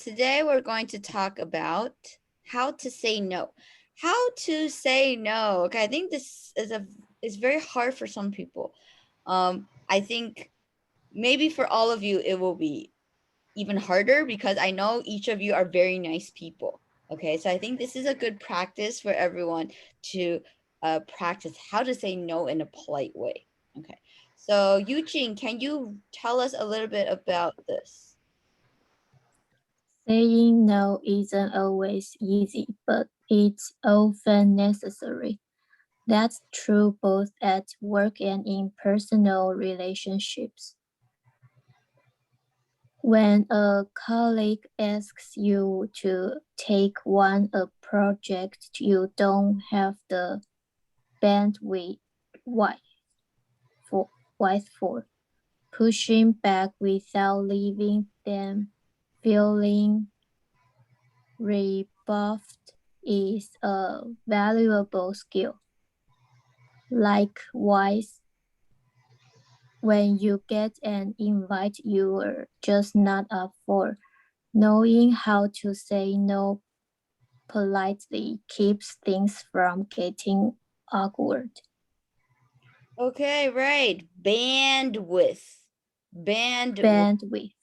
Today we're going to talk about how to say no. How to say no. Okay, I think this is very hard for some people. I think maybe for all of you it will be even harder because I know each of you are very nice people. Okay, so I think this is a good practice for everyone to practice how to say no in a polite way. Okay, so Eugene, can you tell us a little bit about this? Saying no isn't always easy, but it's often necessary. That's true both at work and in personal relationships. When a colleague asks you to take on a project you don't have the bandwidth for, pushing back without leaving them feeling rebuffed is a valuable skill. Likewise, when you get an invite you're just not up for, knowing how to say no politely keeps things from getting awkward. Okay, right. Bandwidth. Bandwidth.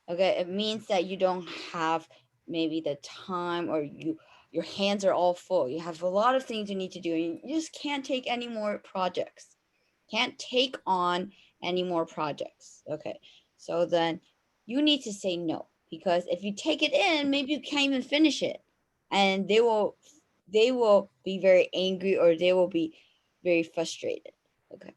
Okay, it means that you don't have maybe the time or your hands are all full. You have a lot of things you need to do and you just can't take any more projects. Can't take on any more projects. Okay. So then you need to say no because if you take it in, maybe you can't even finish it. And they will be very angry or they will be very frustrated. Okay.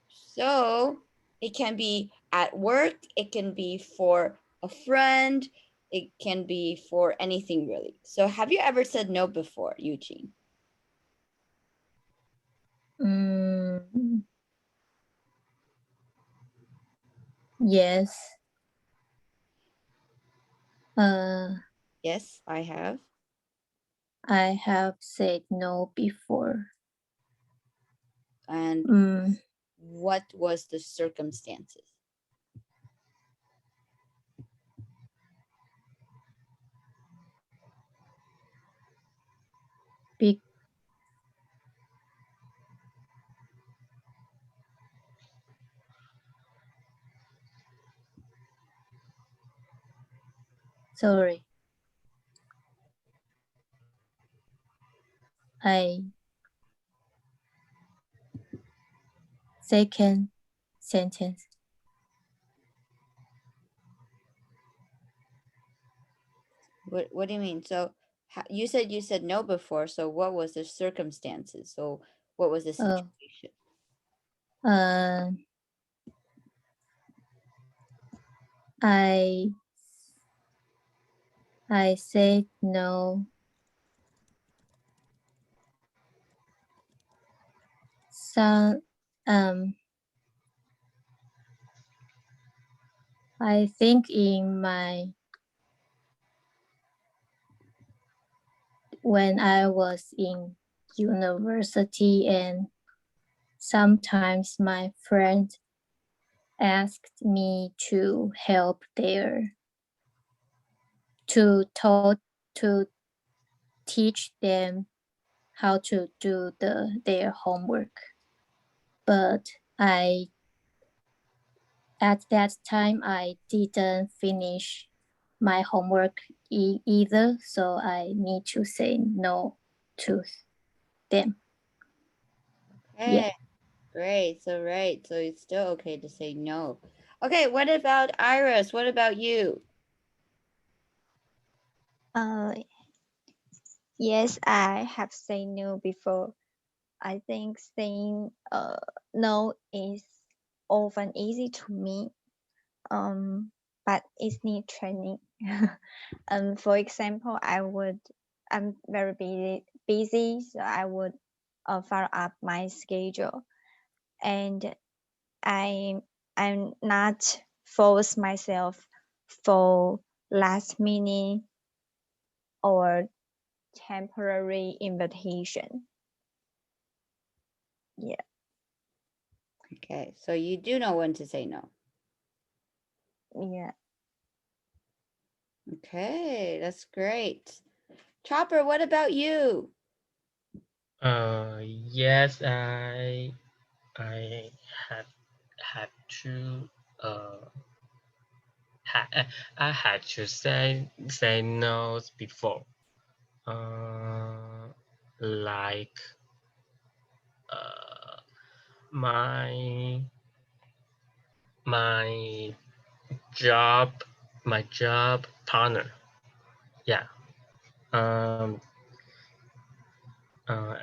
So it can be at work, it can be for a friend, it can be for anything really. So have you ever said no before, Eugene? Yes. Yes, I have. I have said no before. And what was the circumstances? Sorry. Second sentence. What do you mean? So you said no before. So what was the circumstances? So what was the situation? I said no. So I think when I was in university and sometimes my friend asked me to help to teach them how to do their homework. But at that time, I didn't finish my homework either, so I need to say no to them. Okay. Yeah. Great. So it's still okay to say no. Okay, what about Iris? What about you? Yes, I have said no before. I think saying no is often easy to me, but it needs training. For example, I'm very busy, so I would follow up my schedule, and I'm not force myself for last minute or temporary invitation. Yeah. Okay, so you do know when to say no. Yeah. Okay, that's great. Chopper, what about you? Yes, I had to I had to say no before. Like my my job partner. Yeah. Um. Uh.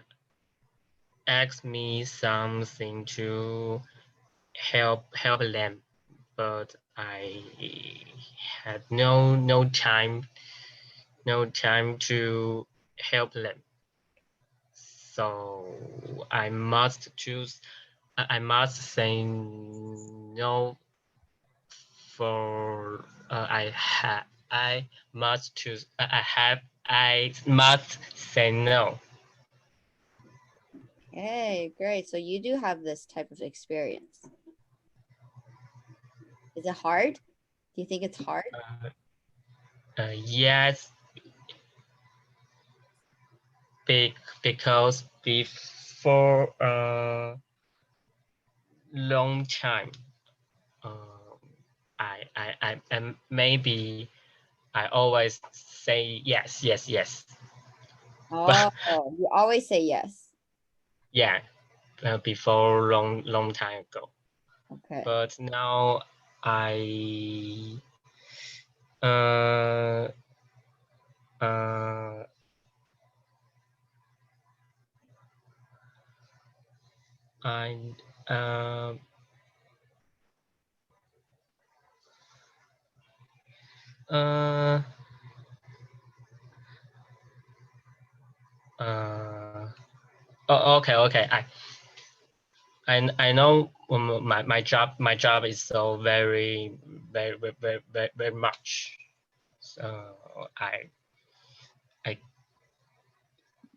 Asked me something to help them, but I had no time to help them. So I must choose. I must say no for I must choose. I must say no. Okay, great. So you do have this type of experience. Is it hard? Do you think it's hard? Yes, because before long time, I maybe I always say yes. But Oh, you always say yes. yeah, before long time ago. Okay. But now I uh uh I uh uh uh okay. I know my job is so very much. So I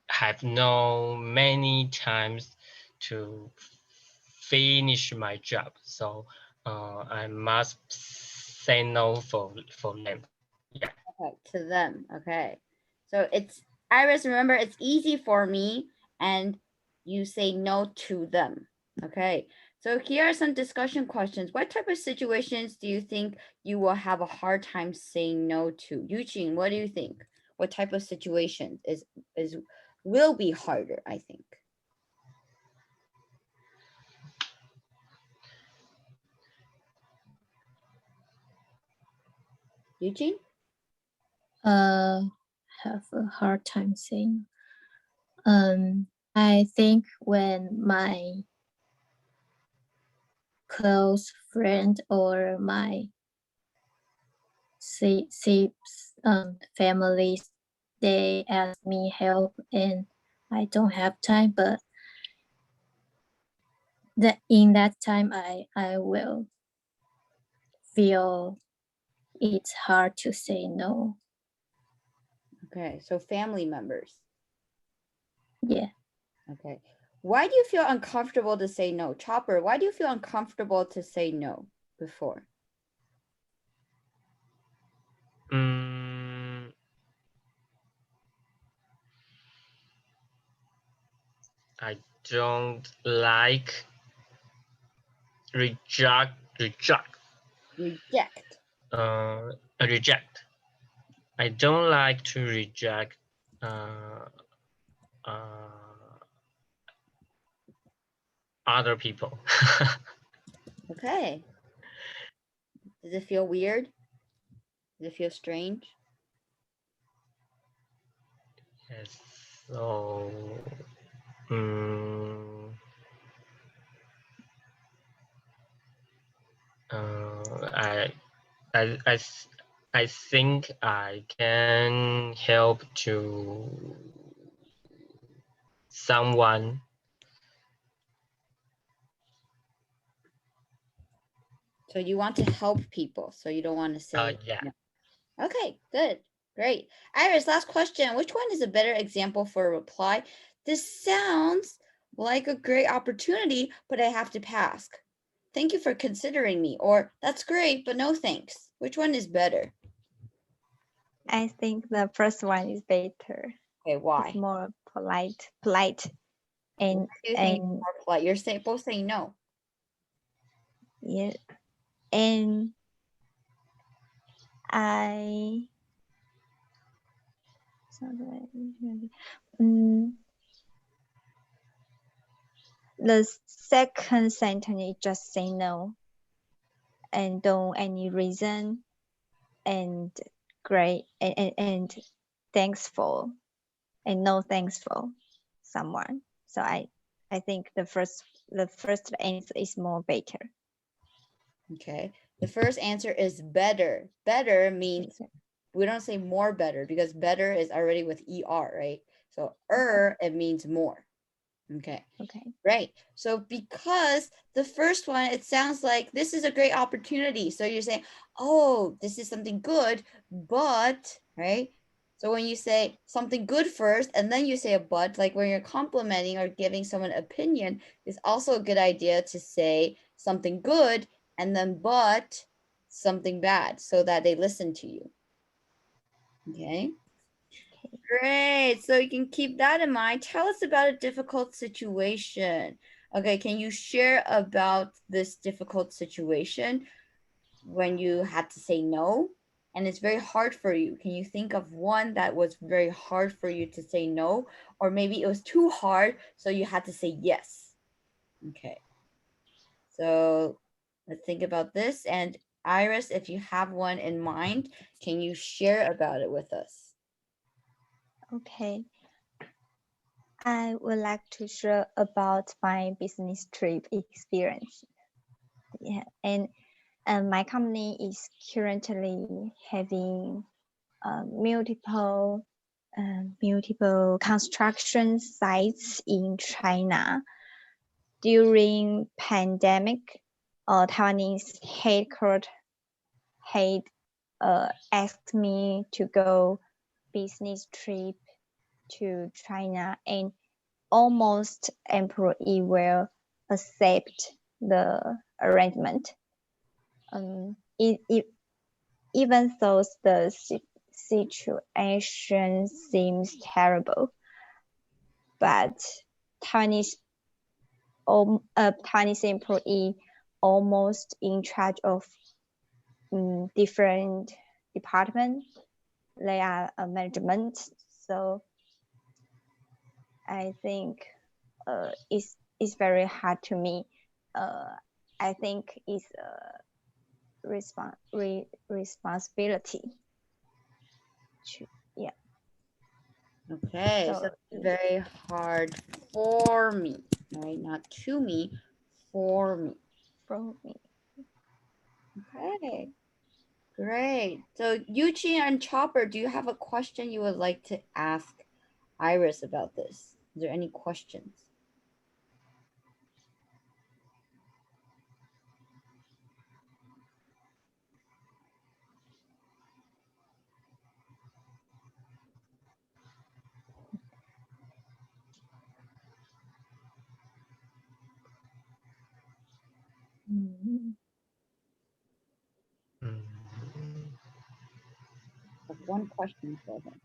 have no many times to finish my job. So I must say no for them. Yeah. Okay, to them. Okay. So it's Iris, remember it's easy for me and you say no to them. Okay. So here are some discussion questions. What type of situations do you think you will have a hard time saying no to? Eugene, what do you think? What type of situations is will be harder, I think. Eugene? Have a hard time saying. I think when my close friend or my families, they ask me help and I don't have time, but in that time I will feel it's hard to say no. Okay, so family members. Yeah. Okay. Why do you feel uncomfortable to say no? Chopper, why do you feel uncomfortable to say no before? I don't like reject. Reject. Reject. I don't like to reject uh, uh, other people. Okay. Does it feel weird? Does it feel strange? Yes. So I I I I think I can help to someone. So you want to help people, so you don't want to say Yeah. no. Okay, good. Great. Iris, last question. Which one is a better example for a reply? This sounds like a great opportunity, but I have to pass. Thank you for considering me. Or that's great, but no thanks. Which one is better? I think the first one is better. Okay, why? It's more polite, and Why do you think it's and more polite? You're both saying no. yeah, and I. The second sentence is just say no, and don't any reason, and great, and thanks for, and no thanks for someone. So I think the first answer is more better. Okay. The first answer is better. Better means we don't say more better because better is already with ER, right? So it means more. Okay. Okay. Right. So because the first one, it sounds like this is a great opportunity. So you're saying, oh, this is something good, but, right? So when you say something good first, and then you say a but, like when you're complimenting or giving someone an opinion, it's also a good idea to say something good and then but something bad so that they listen to you. Okay. Great. So you can keep that in mind. Tell us about a difficult situation. Okay, can you share about this difficult situation when you had to say no? And it's very hard for you. Can you think of one that was very hard for you to say no? Or maybe it was too hard, so you had to say yes. Okay. So let's think about this. And Iris, if you have one in mind, can you share about it with us? Okay. I would like to share about my business trip experience. Yeah, and my company is currently having multiple construction sites in China. During pandemic, Taiwanese headquarters had asked me to go business trip to China, and almost employee will accept the arrangement. Even though the situation seems terrible, but Taiwanese employee almost in charge of different departments. They are a management, so I think it's very hard to me. I think it's a responsibility. Yeah. Okay, so it's very hard for me, right? Not to me, for me. For me. Okay, great. So Eugene and Chopper, do you have a question you would like to ask Iris about this? Is there any questions? One question for him.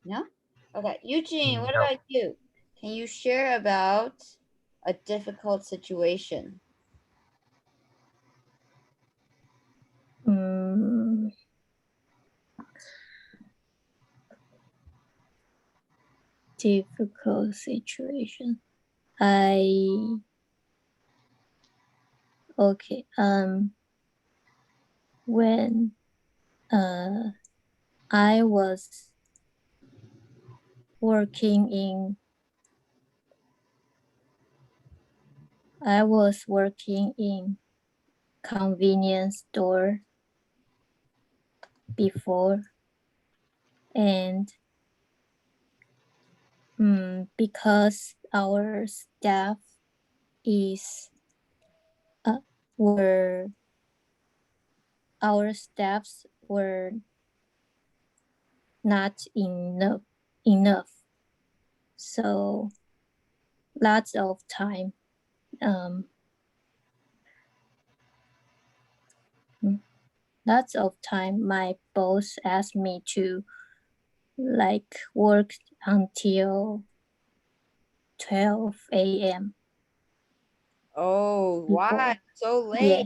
No? Okay, Eugene, what about you? Can you share about a difficult situation? Difficult situation. Okay. When I was working in convenience store before, and because our staff is our staffs were not enough, So lots of time, my boss asked me to like work until 12 a.m. Oh, why Before. so late? Yeah,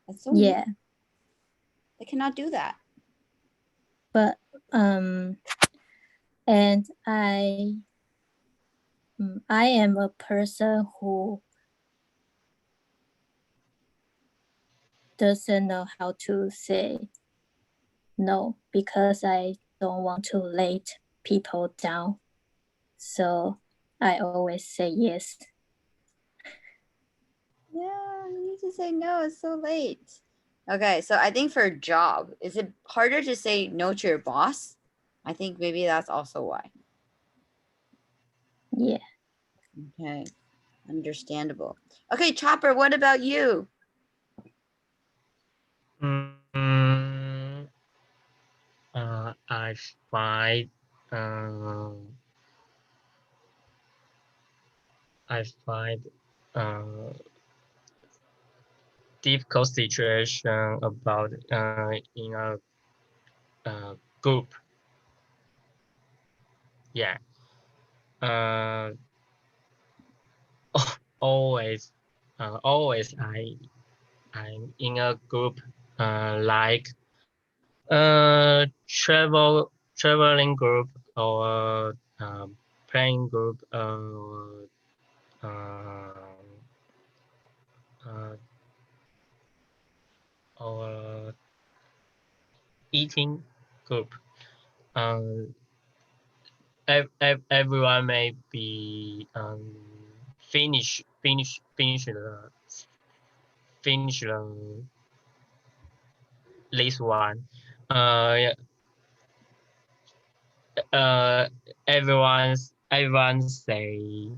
That's so mean. yeah. They cannot do that. But and I am a person who doesn't know how to say no because I don't want to let people down. So I always say yes. Yeah, you need to say no. It's so late. Okay, so I think for a job, is it harder to say no to your boss? I think maybe that's also why. Yeah. Okay, understandable. Okay, Chopper, what about you? I find difficult situation about in a group. Yeah. Always I'm in a group like traveling group or playing group uh, or eating group. Everyone may be finish the this one. Yeah, everyone say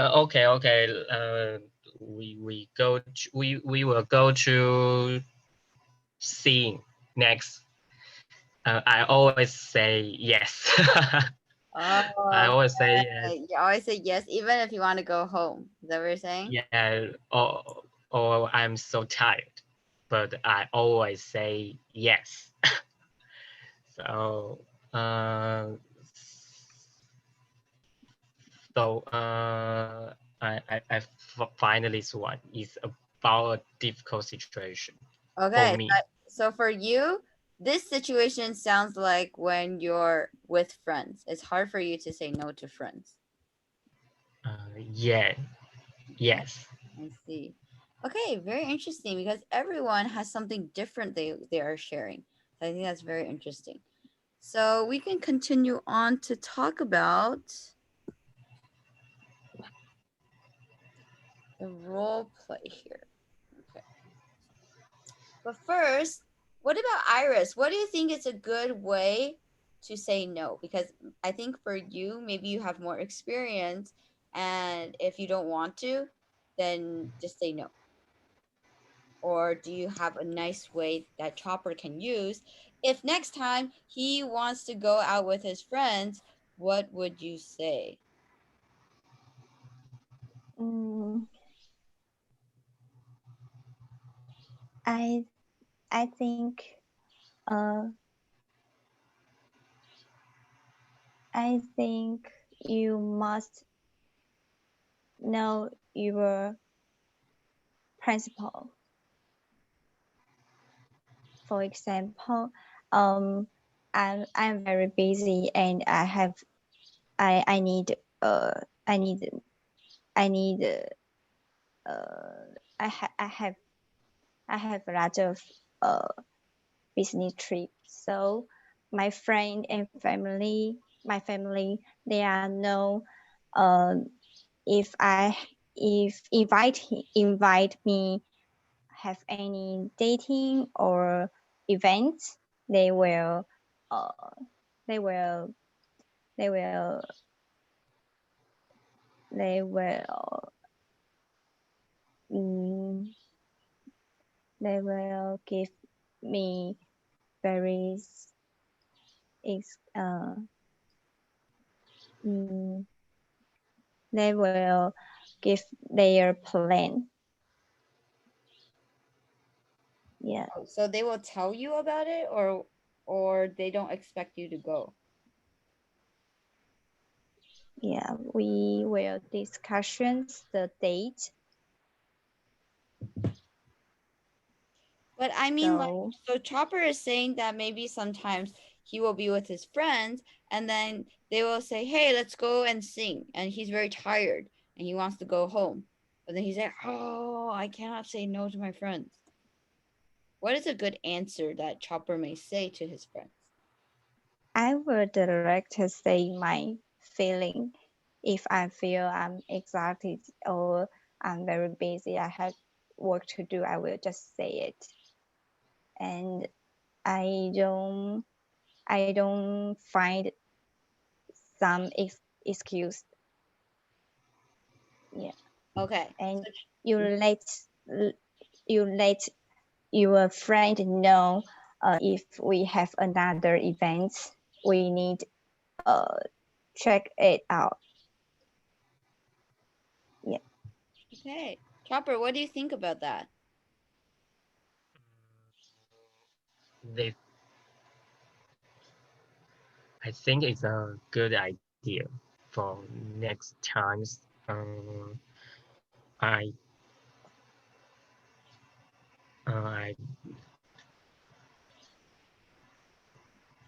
okay. We will go to seeing next. I always say yes. I Oh, always say yes. okay. You always say yes, even if you want to go home. Is that what you're saying? Yeah. Or I'm so tired, but I always say yes. So I find this one is about a difficult situation for Okay, me. so for you, this situation sounds like when you're with friends. It's hard for you to say no to friends. Yeah. Yes. I see. Okay, very interesting because everyone has something different they are sharing. So I think that's very interesting. So we can continue on to talk about the role play here. Okay. But first, what about Iris? What do you think is a good way to say no? Because I think for you, maybe you have more experience, and if you don't want to, then just say no. Or do you have a nice way that Chopper can use? If next time he wants to go out with his friends, what would you say? Mm, I I think uh I think you must know your principle. For example, I'm very busy and I need I need I need I have a lot of business trips. So my friend and my family, they are know if invite me have any dating or events, they will they will they will they will mm, they will give me very they will give their plan. Yeah. Oh, so they will tell you about it, or they don't expect you to go? Yeah, we will discussions the date. But I mean, like, So so Chopper is saying that maybe sometimes he will be with his friends and then they will say, hey, let's go and sing. And he's very tired and he wants to go home. But then he's like, oh, I cannot say no to my friends. What is a good answer that Chopper may say to his friends? I will direct to say my feeling. If I feel I'm exhausted or I'm very busy, I have work to do, I will just say it. And I don't find some excuse. Yeah. Okay. And you let your friend know if we have another event, we need check it out. Yeah. Okay. Chopper, what do you think about that? I think it's a good idea for next times. I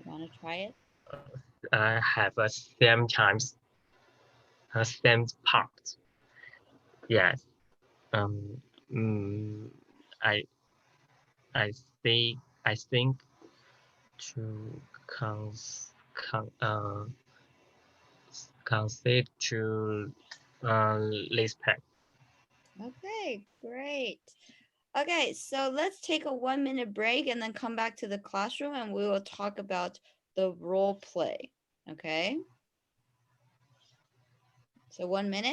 You want to try it? I have a same times, a same part. Yes. I think to consider to respect. Okay, great. Okay, so let's take a 1-minute break and then come back to the classroom and we will talk about the role play. Okay. So 1 minute.